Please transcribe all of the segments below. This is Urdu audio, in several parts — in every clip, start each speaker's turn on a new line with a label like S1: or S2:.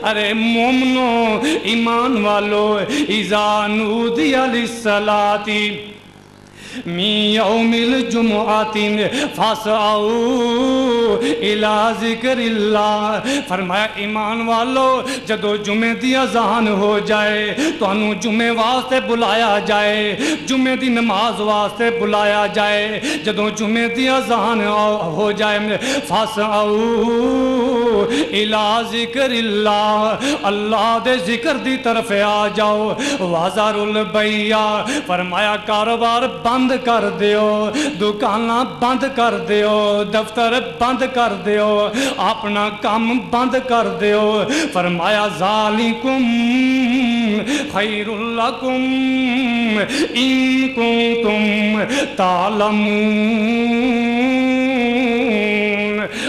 S1: ارے مومنو ایمان والو اذا نودی للصلاۃ من یوم الجمعۃ فاسعوا الی ذکر اللہ، فرمایا ایمان والو جدو جمعے دی اذان ہو جائے تانوں جمعے واسطے بلایا جائے، جمعے دی نماز واسطے بلایا جائے، جدو جمعے دی اذان ہو جائے فاسعوا الی ذکر اللہ، اللہ دے ذکر دی طرف آ جاؤ، وذروا البیع، فرمایا کاروبار بند کر دیو، دکاناں بند کر دیو، دفتر بند کر دیو، اپنا کام بند کر دیو، فرمایا ذالکم خیر لکم ان کنتم تعلمون۔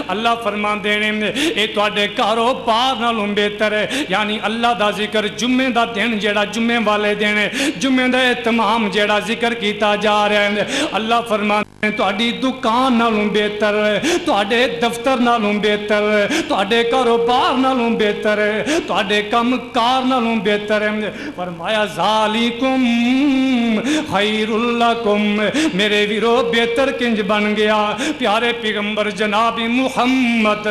S1: اللہ فرمان دینے اے تواڈے کاروبار نالوں بہتر ہے، یعنی اللہ دا ذکر جمعے دا دن جیڑا جمعے والے دن جمعے دا تمام جیڑا ذکر کیتا جا رہا ہے، اللہ فرمان تواڈی دکان نالوں بہتر ہے، تواڈے دفتر نالوں بہتر ہے، تواڈے کاروبار نالوں بہتر ہے، تواڈے کم کار نالوں بہتر ہے، فرمایا ذالکم خیر لکم، میرے ویرو بہتر کنج بن گیا، پیارے پیغمبر جناب محمد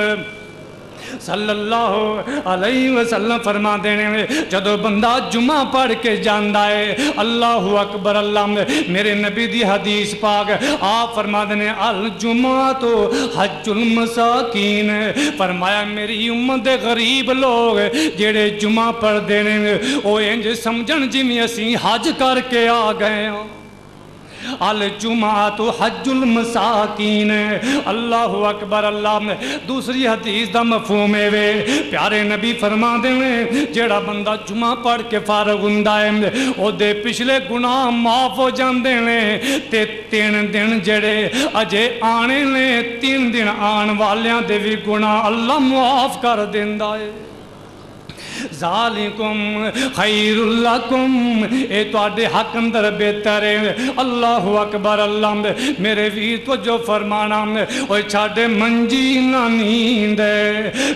S1: صلی اللہ علیہ وسلم فرما دینے میں جدو بندہ جمعہ پڑھ کے جاندہ ہے اللہ اکبر، اللہ میرے نبی دی حدیث پاک آپ فرما دینے الجمعہ تو حج المساکین، فرمایا میری امت غریب لوگ جیڑے جمعہ پڑھ دینے میں او انج سمجھن جی میں اسی حج کر کے آ گئے ہوں، الجمعہ حج المساکین، اللہ اکبر، اللہ دوسری حدیث دا مفہوم ہے پیارے نبی فرما دے جیڑا بندہ جمعہ پڑھ کے فارغ ہوندا ہے او دے پچھلے گناہ معاف ہو جاندے نے تے 3 دن جڑے اجے آنے نے 3 دن آن والیاں دے بھی گناہ اللہ معاف کر دیندا ہے۔ ذالکم خیر لکم، اے تواڈے حق اندر بہتر ہے، اللہ اکبر، اللہ میرے ویر تو جو فرمانا اوے چھاڑے منجی نہ نیند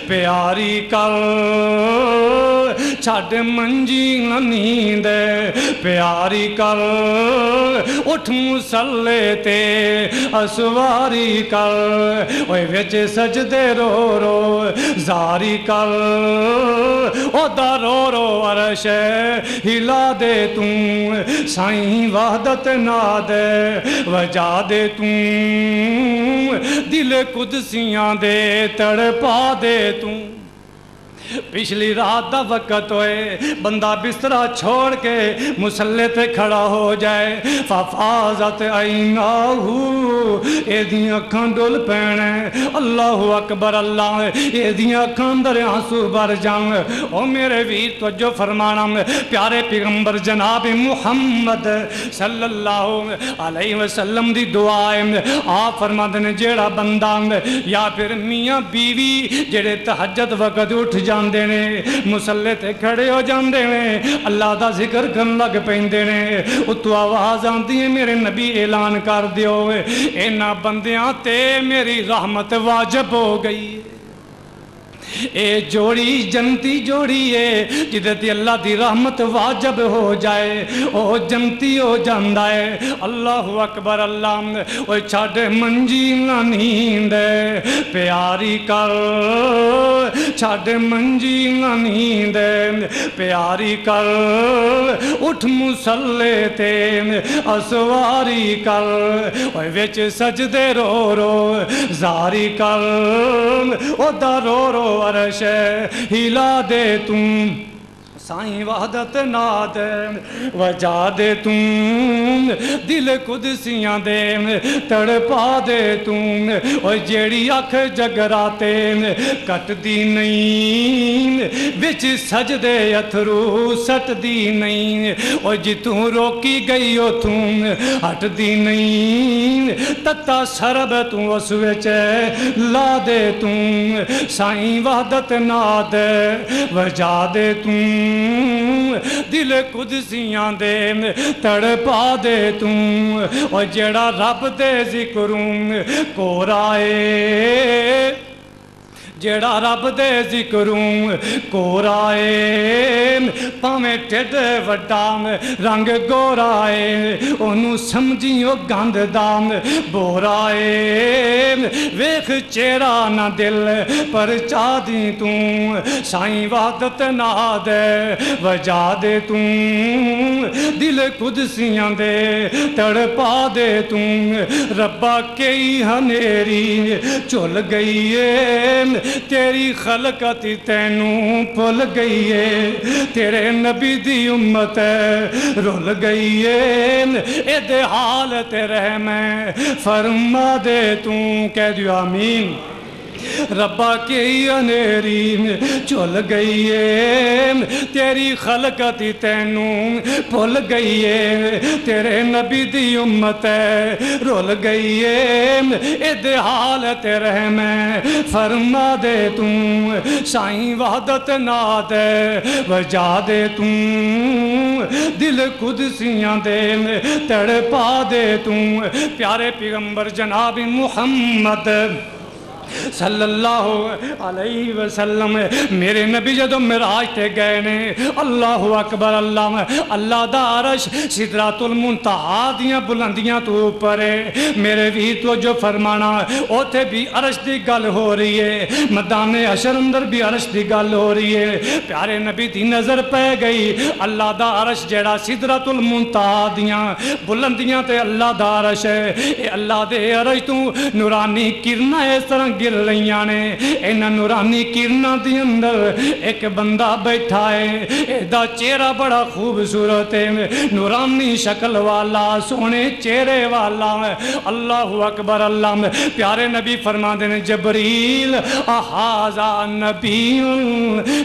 S1: پیاری کر، چھاڑے منجی نہ نیند پیاری کر، اٹھ مسلے تے اسواری کر، اوے وچ سجدے رو رو زاری کر، او دا رو رو عرش ہلا دے توں، سائیں وحدت ناد وجا دے توں، دل قدسیاں دے تڑپا دے توں۔ پچھلی رات دا وقت ہوئے بندہ بسترہ چھوڑ کے مسلح تے کھڑا ہو جائے، ففازت عیناہو، اے دیاں اکھاں ڈول پینے، اللہ اکبر، اللہ اے دیاں اکھاں اندر آنسو بھر جان۔ او میرے ویر توجہ فرمانا، پیارے پیغمبر جناب محمد صلی اللہ علیہ وسلم دی دعائیں آپ فرما دنے جیڑا بندہ یا پھر میاں بیوی جیڑے تہجد وقت اٹھ جاندے نے مسلح تے کھڑے ہو جاندے نے اللہ دا ذکر کرن لگ پیندے نے، اتو آواز آندی ہے میرے نبی اعلان کر دیو اینا بندیاں تے میری رحمت واجب ہو گئی ہے۔ اے جوڑی جنتی جوڑی ہے جدتی اللہ دی رحمت واجب ہو جائے او جنتی ہو جاندہ ہے، اللہ اکبر، اللہ اوہ چھاڑے منجی نہ نیند پیاری کر، چھاڑے منجی نہ نیند پیاری کر، اٹھ مسلح تے اسواری کر، اوہ وچ سجدے رو رو زاری کر، او دا رو رو عرش ہلا دے تم، سائیں وحدت ناد وجا دے تم، دل قدسیاں دے تڑپا دے تم، اور جیڑی اکھ جگراتے کٹ دی نہیں، وچ سجدے اتھرو سٹ دی نہیں، اور جتوں روکی گئی ہو تم ہٹ دی نہیں، تتا شرب تم اس وچ لا دے تم، سائیں وحدت ناد وجا دے تم، دل قدسیاں دے تڑپا دے تم، اور جڑا رب دے ذکروں کو رائے جیڑا رب دے ذکروں کورائے پاویں ٹھڈ وڈا رنگ گورائے انہوں سمجھیو گند دام بورائے ویخ چہرہ نہ دل پر چاہ دی توں سائیں وحدت نہ دے وجا دے توں دل قدسیاں دے تڑپا دے توں ربا کئی ہنیری چل گئی ہے تیری خلقت تینوں پھل گئی ہے تیرے نبی دی امت رول گئی ہے اے دے حالت رحم فرما دے توں کہہ دیو آمین ربا کی انیری چل گئی ہے تیری خلقت تینوں بھول گئی ہے تیرے نبی دی امت رول گئی ہے اے دے حالت رحم فرما دے توں سائیں وحدت ناد وجا دے توں دل قدسیاں دے تڑپا دے توں پیارے پیغمبر جناب محمد صلی اللہ علیہ وسلم میرے نبی جدو معراج تے گئے نے اللہ اکبر اللہ دا عرش سدرۃ المنتہا دیاں بلندیاں تو اوپر ہے میرے ویر تو جو فرمانا اوتھے بھی عرش دی گل ہو رہی ہے میدان حشر اندر بھی عرش دی گل ہو رہی ہے پیارے نبی دی نظر پہ گئی اللہ دا عرش جیڑا سدرۃ المنتہا دیاں بلندیاں تے اللہ دا عرش ہے اے اللہ دے عرش تو نورانی کرنا اس طرح گر رہیاں نے انہاں نورانی کرنا دی اندر ایک بندہ بیٹھا ہے ایدہ چہرہ بڑا خوبصورت ہے نورانی شکل والا سونے چہرے والا اللہ اکبر اللہ پیارے نبی فرما دینے جبریل احاذا نبی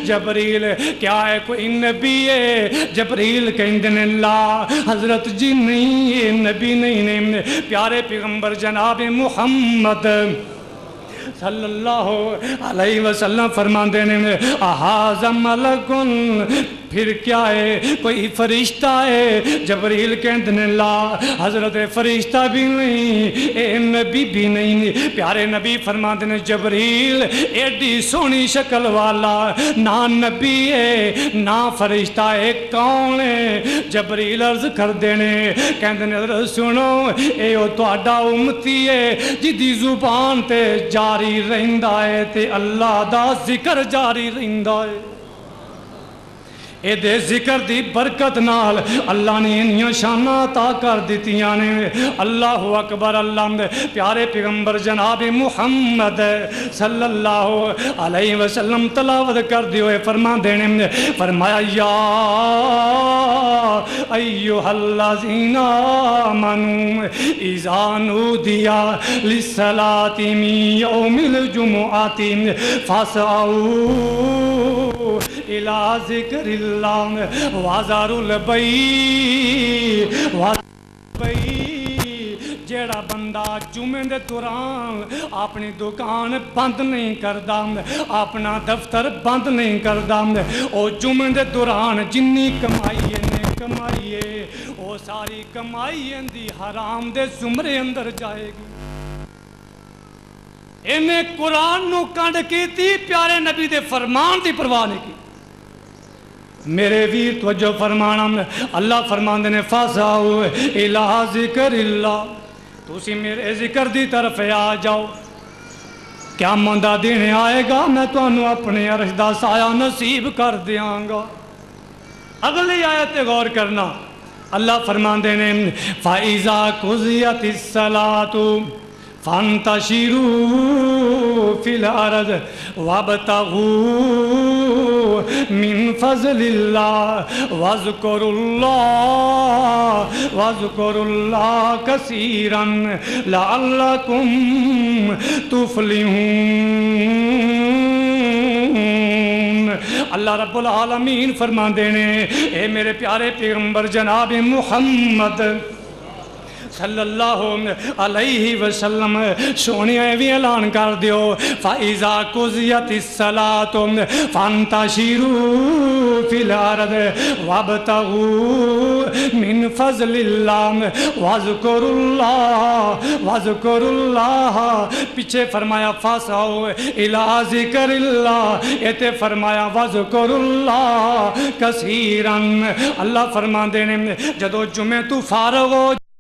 S1: جبریل کیا ہے کوئی نبی ہے جبریل کہیں دینے لا حضرت جی نہیں یہ نبی نہیں پیارے پیغمبر جناب محمد صلی اللہ علیہ وسلم فرمان دینے میں احاذ ملکن پھر کیا ہے کوئی فرشتہ ہے جبریل کہندنے لا حضرت فرشتہ بھی نہیں اے نبی بھی نہیں پیارے نبی فرمان دینے جبریل ایڈی سونی شکل والا نہ نبی ہے نہ فرشتہ ہے کون ہے جبریل عرض کر دینے کہندنے حضرت سنو اے او تو اڈا امتی ہے جدی زبان تے جاری رہندہ ہے تے اللہ دا ذکر جاری رہندہ ہے اے دے ذکر دی برکت نال اللہ نے انہیاں شانہ عطا کر دیتیاں نے اللہ اکبر اللہ پیارے پیغمبر جناب محمد صلی اللہ علیہ وسلم تلاوت کر دیوئے فرما دینے فرمایا یا ایوہ الذین آمنوا اذا نودیا للصلاۃ من یوم الجمعۃ فاسعوا الى ذکر اللہ وازاروا البیع جیڑا بندہ جمعے دے دوران اپنی دکان بند نہیں کردا اپنا دفتر بند نہیں کردا او جمعے دے دوران جنی کمائی ہے او ساری کمائی اندی حرام دے زمرے اندر جائے گی انہیں قرآن نو کنڈ کیتی پیارے نبی دے فرمان دی پرواہ نہیں کی میرے ویر توجہ فرمانا اللہ فرمان دینے فاسعوا الی ذکر اللہ تسی میرے ذکر دی طرف آ جاؤ کیا مندہ دینے آئے گا میں تو انہوں اپنے عرش دا سایہ نصیب کر دیاں گا اگلی آیت غور کرنا اللہ فرمان دینے فَإِذَا قُضِيَتِ الصَّلَاةُ فانتشروا فی الارض وابتغوا من فضل اللہ واذکروا اللہ کثیرا لعلکم تفلحون اللہ رب العالمین فرما دینے اے میرے پیارے پیغمبر جناب محمد صلی اللہ علیہ وسلم سونے بھی اعلان کر دیو فَإِذَا قُضِيَتِ الصَّلَاةُ فَانْتَشِرُوا فِي الْأَرْضِ وَابْتَغُوا مِنْ فَضْلِ اللَّهِ وَاذْكُرُوا اللَّهَ پیچھے فرمایا فَاسْعَوْا إِلَىٰ ذِكْرِ اللَّهِ ایتے فرمایا وَاذْكُرُوا اللَّهَ كَثِيرًا اللہ فرما دینے جدو جمعہ تو فارغ ہو